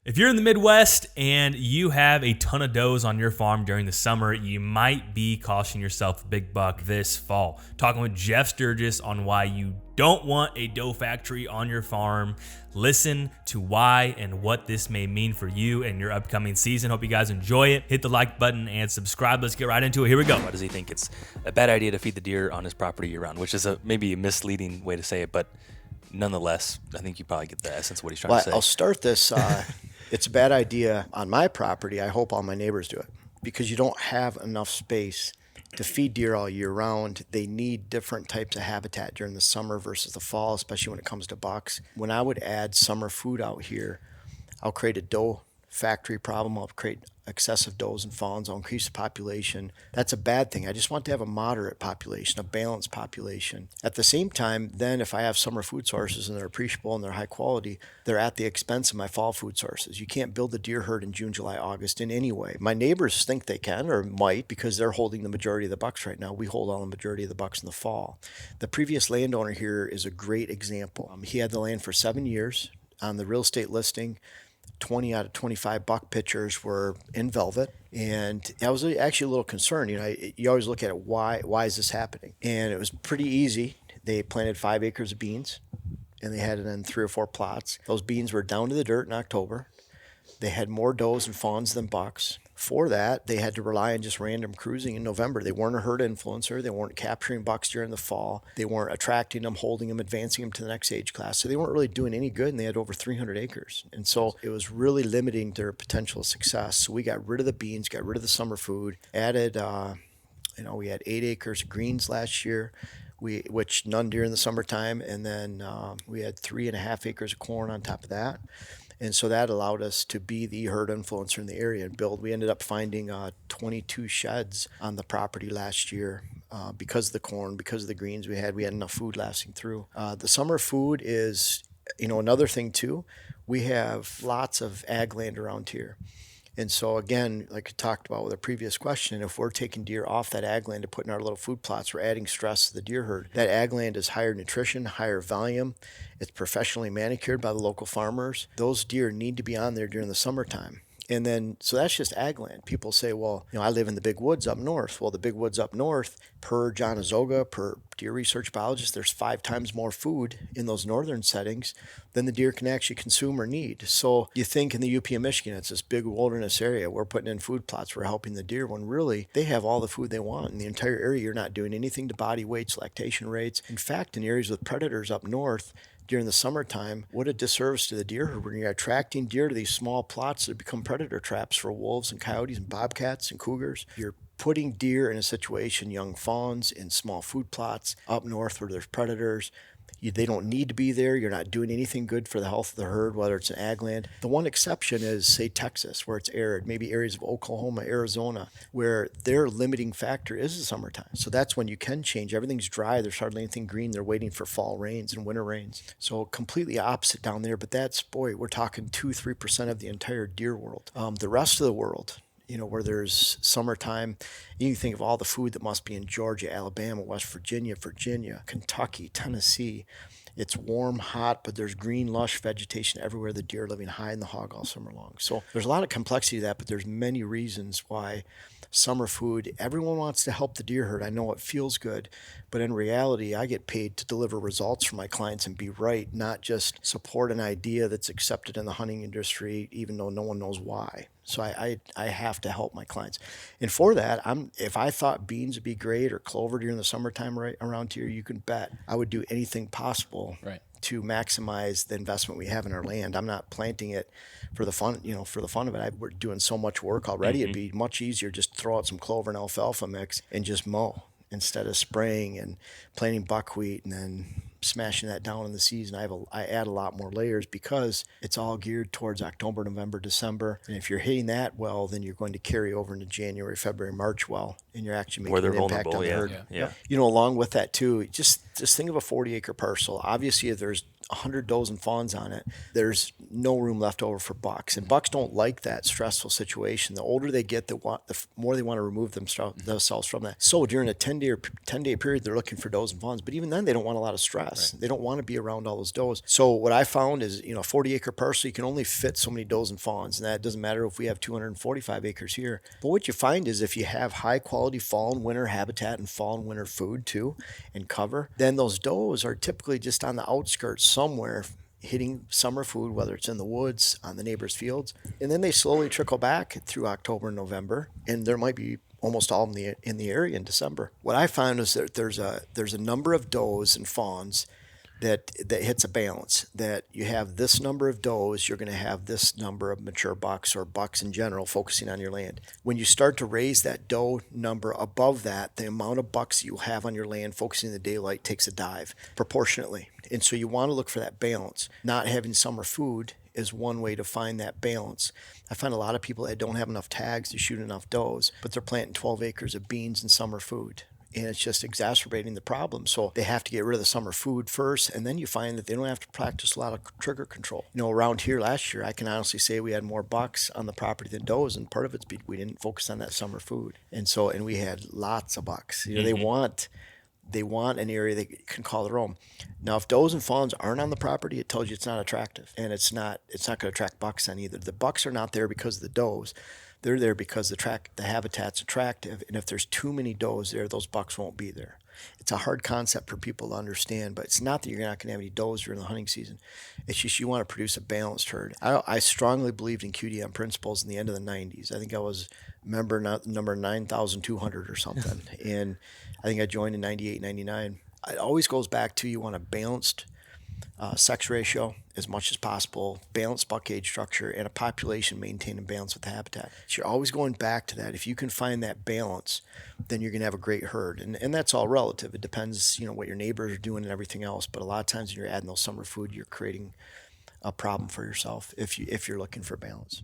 If you're in the Midwest and you have a ton of does on your farm during the summer, you might be costing yourself a big buck this fall. Talking with Jeff Sturgis on why you don't want a doe factory on your farm. Listen to why and what this may mean for you and your upcoming season. Hope you guys enjoy it. Hit the like button and subscribe. Let's get right into it. Here we go. Why does he think it's a bad idea to feed the deer on his property year-round? Which is maybe a misleading way to say it, but nonetheless, I think you probably get the essence of what he's trying to say. I'll start this. It's a bad idea on my property. I hope all my neighbors do it because you don't have enough space to feed deer all year round. They need different types of habitat during the summer versus the fall, especially when it comes to bucks. When I would add summer food out here, I'll create a doe factory problem. I'll create excessive does and fawns. I'll increase the population. That's a bad thing. I just want to have a moderate population, a balanced population. At the same time, then if I have summer food sources and they're appreciable and they're high quality, they're at the expense of my fall food sources. You can't build a deer herd in June, July, August in any way. My neighbors think they can or might because they're holding the majority of the bucks right now. We hold all the majority of the bucks in the fall. The previous landowner here is a great example. He had the land for 7 years. On the real estate listing, 20 out of 25 buck pictures were in velvet. And I was actually a little concerned. You always look at it, why is this happening? And it was pretty easy. They planted 5 acres of beans and they had it in 3 or 4 plots. Those beans were down to the dirt in October. They had more does and fawns than bucks. For that, they had to rely on just random cruising in November. They weren't a herd influencer. They weren't capturing bucks during the fall. They weren't attracting them, holding them, advancing them to the next age class. So they weren't really doing any good, and they had over 300 acres. And so it was really limiting their potential success. So we got rid of the beans, got rid of the summer food, added, we had 8 acres of greens last year, which none during the summertime, and then we had 3.5 acres of corn on top of that. And so that allowed us to be the herd influencer in the area and build. We ended up finding 22 sheds on the property last year because of the corn, because of the greens we had. We had enough food lasting through. The summer food is, another thing too. We have lots of ag land around here. And so again, like I talked about with a previous question, if we're taking deer off that ag land to put in our little food plots, we're adding stress to the deer herd. That ag land is higher nutrition, higher volume. It's professionally manicured by the local farmers. Those deer need to be on there during the summertime. And then, so that's just ag land. People say, well, I live in the big woods up north. Well, the big woods up north, per John Azoga, per deer research biologist, there's 5 times more food in those northern settings than the deer can actually consume or need. So you think in the UP of Michigan, it's this big wilderness area. We're putting in food plots. We're helping the deer when really they have all the food they want. In the entire area, you're not doing anything to body weights, lactation rates. In fact, in areas with predators up north, during the summertime, what a disservice to the deer herd when you're attracting deer to these small plots that become predator traps for wolves and coyotes and bobcats and cougars. You're putting deer in a situation, young fawns in small food plots up north where there's predators. They don't need to be there. You're not doing anything good for the health of the herd, whether it's an ag land. The one exception is, say, Texas, where it's arid, maybe areas of Oklahoma, Arizona, where their limiting factor is the summertime. So that's when you can change. Everything's dry. There's hardly anything green. They're waiting for fall rains and winter rains. So completely opposite down there. But that's, we're talking 2-3% of the entire deer world. The rest of the world, where there's summertime, you think of all the food that must be in Georgia, Alabama, West Virginia, Kentucky, Tennessee. It's warm, hot, but there's green, lush vegetation everywhere. The deer are living high in the hog all summer long. So there's a lot of complexity to that, but there's many reasons why summer food, everyone wants to help the deer herd. I know it feels good, but in reality, I get paid to deliver results for my clients and be right, not just support an idea that's accepted in the hunting industry, even though no one knows why. So I have to help my clients. And for that, if I thought beans would be great or clover during the summertime right around here, you can bet I would do anything possible to maximize the investment we have in our land. I'm not planting it for the fun, of it. We're doing so much work already. Mm-hmm. It'd be much easier just to throw out some clover and alfalfa mix and just mow instead of spraying and planting buckwheat and then smashing that down in the season. I add a lot more layers because it's all geared towards October, November, December. And if you're hitting that well, then you're going to carry over into January, February, March well, and you're actually making an impact on the herd. Yeah. Along with that too, just think of a 40-acre parcel. Obviously, if there's 100 does and fawns on it, there's no room left over for bucks. And bucks don't like that stressful situation. The older they get, the more they want to remove themselves from that. So during a 10-day period, they're looking for does and fawns. But even then, they don't want a lot of stress. stress. They don't want to be around all those does. So what I found is, 40-acre parcel, you can only fit so many does and fawns. And that doesn't matter if we have 245 acres here. But what you find is if you have high quality fall and winter habitat and fall and winter food too and cover, then those does are typically just on the outskirts somewhere hitting summer food, whether it's in the woods, on the neighbors' fields. And then they slowly trickle back through October and November. And there might be almost all in the area in December. What I found is that there's a number of does and fawns that hits a balance. That you have this number of does, you're going to have this number of mature bucks or bucks in general focusing on your land. When you start to raise that doe number above that, the amount of bucks you have on your land focusing in the daylight takes a dive proportionately. And so you want to look for that balance. Not having summer food is one way to find that balance. I find a lot of people that don't have enough tags to shoot enough does, but they're planting 12 acres of beans and summer food. And it's just exacerbating the problem. So they have to get rid of the summer food first, and then you find that they don't have to practice a lot of trigger control. Around here last year, I can honestly say we had more bucks on the property than does, and part of it's we didn't focus on that summer food. And we had lots of bucks. They want an area they can call their own. Now, if does and fawns aren't on the property, it tells you it's not attractive, and it's not going to attract bucks on either. The bucks are not there because of the does. They're there because the habitat's attractive, and if there's too many does there, those bucks won't be there. It's a hard concept for people to understand, but it's not that you're not going to have any does during the hunting season. It's just you want to produce a balanced herd. I strongly believed in QDM principles in the end of the 90s. I think I was member number 9,200 or something, and I think I joined in 98, 99. It always goes back to you want a balanced sex ratio as much as possible, balanced buck age structure, and a population maintained in balance with the habitat. So you're always going back to that. If you can find that balance, then you're going to have a great herd. And that's all relative. It depends, what your neighbors are doing and everything else. But a lot of times when you're adding those summer food, you're creating a problem for yourself if you're looking for balance.